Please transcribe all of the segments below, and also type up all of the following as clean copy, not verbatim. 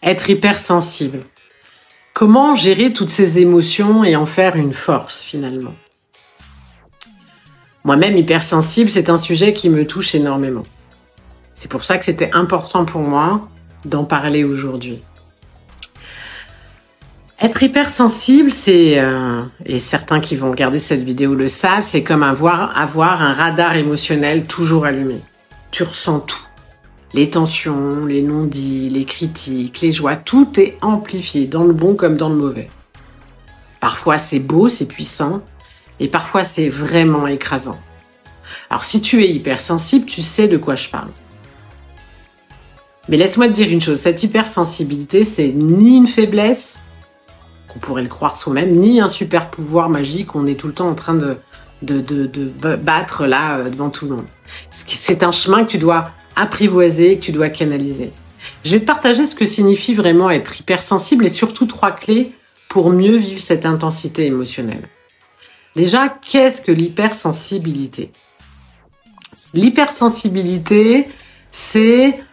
Être hypersensible. Comment gérer toutes ces émotions et en faire une force finalement? Moi-même, hypersensible, c'est un sujet qui me touche énormément. C'est pour ça que c'était important pour moi d'en parler aujourd'hui. Être hypersensible, c'est, et certains qui vont regarder cette vidéo le savent, c'est comme avoir un radar émotionnel toujours allumé. Tu ressens tout. Les tensions, les non-dits, les critiques, les joies, tout est amplifié, dans le bon comme dans le mauvais. Parfois c'est beau, c'est puissant, et parfois c'est vraiment écrasant. Alors si tu es hypersensible, tu sais de quoi je parle. Mais laisse-moi te dire une chose, cette hypersensibilité, c'est ni une faiblesse, qu'on pourrait le croire soi-même, ni un super pouvoir magique qu'on est tout le temps en train de battre là devant tout le monde. C'est un chemin que tu dois apprivoiser, que tu dois canaliser. Je vais te partager ce que signifie vraiment être hypersensible et surtout 3 clés pour mieux vivre cette intensité émotionnelle. Déjà, qu'est-ce que l'hypersensibilité? L'hypersensibilité, c'est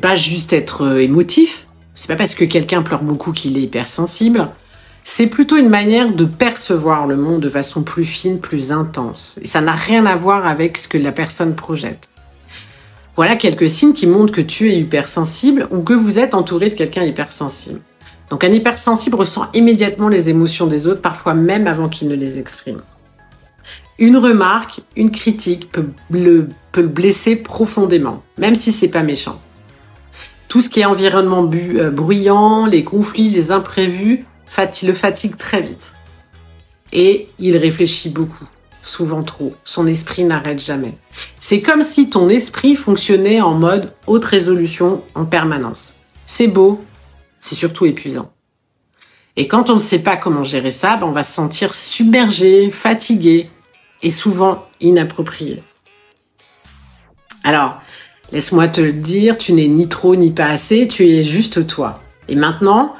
pas juste être émotif. C'est pas parce que quelqu'un pleure beaucoup qu'il est hypersensible. C'est plutôt une manière de percevoir le monde de façon plus fine, plus intense. Et ça n'a rien à voir avec ce que la personne projette. Voilà quelques signes qui montrent que tu es hypersensible ou que vous êtes entouré de quelqu'un hypersensible. Donc un hypersensible ressent immédiatement les émotions des autres, parfois même avant qu'il ne les exprime. Une remarque, une critique peut le blesser profondément, même si c'est pas méchant. Tout ce qui est environnement bruyant, les conflits, les imprévus, le fatigue très vite. Et il réfléchit beaucoup, souvent trop. Son esprit n'arrête jamais. C'est comme si ton esprit fonctionnait en mode haute résolution en permanence. C'est beau, c'est surtout épuisant. Et quand on ne sait pas comment gérer ça, on va se sentir submergé, fatigué et souvent inapproprié. Alors, laisse-moi te le dire, tu n'es ni trop ni pas assez, tu es juste toi. Et maintenant,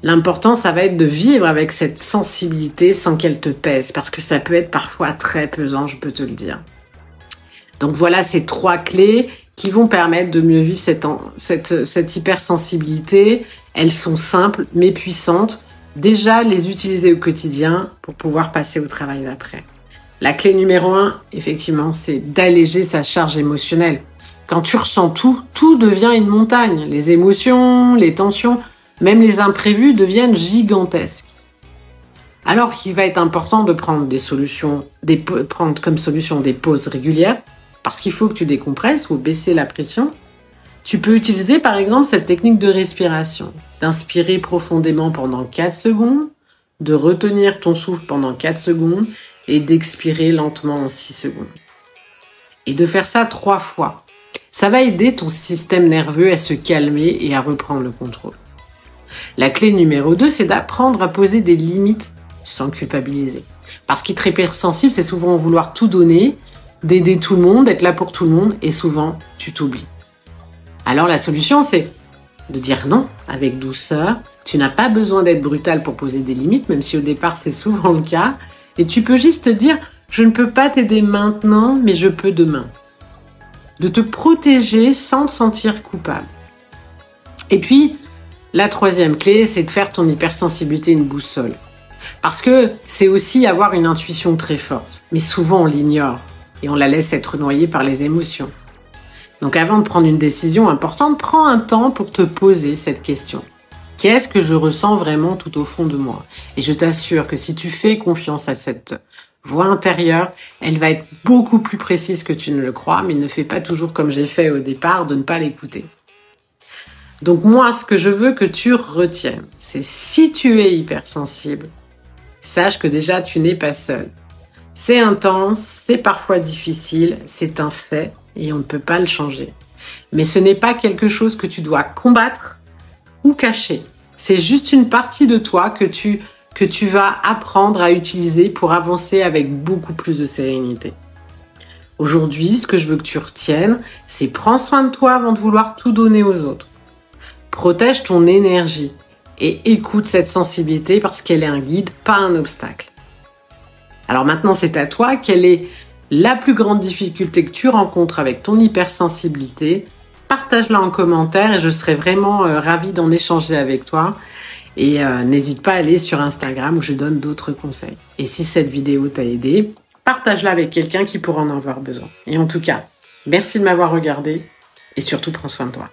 l'important, ça va être de vivre avec cette sensibilité sans qu'elle te pèse, parce que ça peut être parfois très pesant, je peux te le dire. Donc voilà ces 3 clés qui vont permettre de mieux vivre cette hypersensibilité. Elles sont simples mais puissantes. Déjà, les utiliser au quotidien pour pouvoir passer au travail d'après. La clé numéro 1, effectivement, c'est d'alléger sa charge émotionnelle. Quand tu ressens tout devient une montagne. Les émotions, les tensions, même les imprévus deviennent gigantesques. Alors qu'il va être important de prendre prendre comme solution des pauses régulières, parce qu'il faut que tu décompresses ou baisser la pression. Tu peux utiliser par exemple cette technique de respiration, d'inspirer profondément pendant 4 secondes, de retenir ton souffle pendant 4 secondes et d'expirer lentement en 6 secondes. Et de faire ça 3 fois. Ça va aider ton système nerveux à se calmer et à reprendre le contrôle. La clé numéro 2, c'est d'apprendre à poser des limites sans culpabiliser. Parce qu'être hypersensible, c'est souvent vouloir tout donner, d'aider tout le monde, d'être là pour tout le monde, et souvent, tu t'oublies. Alors la solution, c'est de dire non avec douceur. Tu n'as pas besoin d'être brutal pour poser des limites, même si au départ, c'est souvent le cas. Et tu peux juste te dire, je ne peux pas t'aider maintenant, mais je peux demain. De te protéger sans te sentir coupable. Et puis, la 3e clé, c'est de faire ton hypersensibilité une boussole. Parce que c'est aussi avoir une intuition très forte. Mais souvent, on l'ignore et on la laisse être noyée par les émotions. Donc avant de prendre une décision importante, prends un temps pour te poser cette question. Qu'est-ce que je ressens vraiment tout au fond de moi? Et je t'assure que si tu fais confiance à cette voix intérieure, elle va être beaucoup plus précise que tu ne le crois, mais ne fais pas toujours comme j'ai fait au départ, de ne pas l'écouter. Donc moi, ce que je veux que tu retiennes, c'est si tu es hypersensible, sache que déjà tu n'es pas seul. C'est intense, c'est parfois difficile, c'est un fait et on ne peut pas le changer. Mais ce n'est pas quelque chose que tu dois combattre ou cacher. C'est juste une partie de toi que tu vas apprendre à utiliser pour avancer avec beaucoup plus de sérénité. Aujourd'hui, ce que je veux que tu retiennes, c'est prends soin de toi avant de vouloir tout donner aux autres. Protège ton énergie et écoute cette sensibilité parce qu'elle est un guide, pas un obstacle. Alors maintenant, c'est à toi. Quelle est la plus grande difficulté que tu rencontres avec ton hypersensibilité? partage-la en commentaire et je serai vraiment ravie d'en échanger avec toi. Et n'hésite pas à aller sur Instagram où je donne d'autres conseils. Et si cette vidéo t'a aidé, partage-la avec quelqu'un qui pourra en avoir besoin. Et en tout cas, merci de m'avoir regardé et surtout prends soin de toi.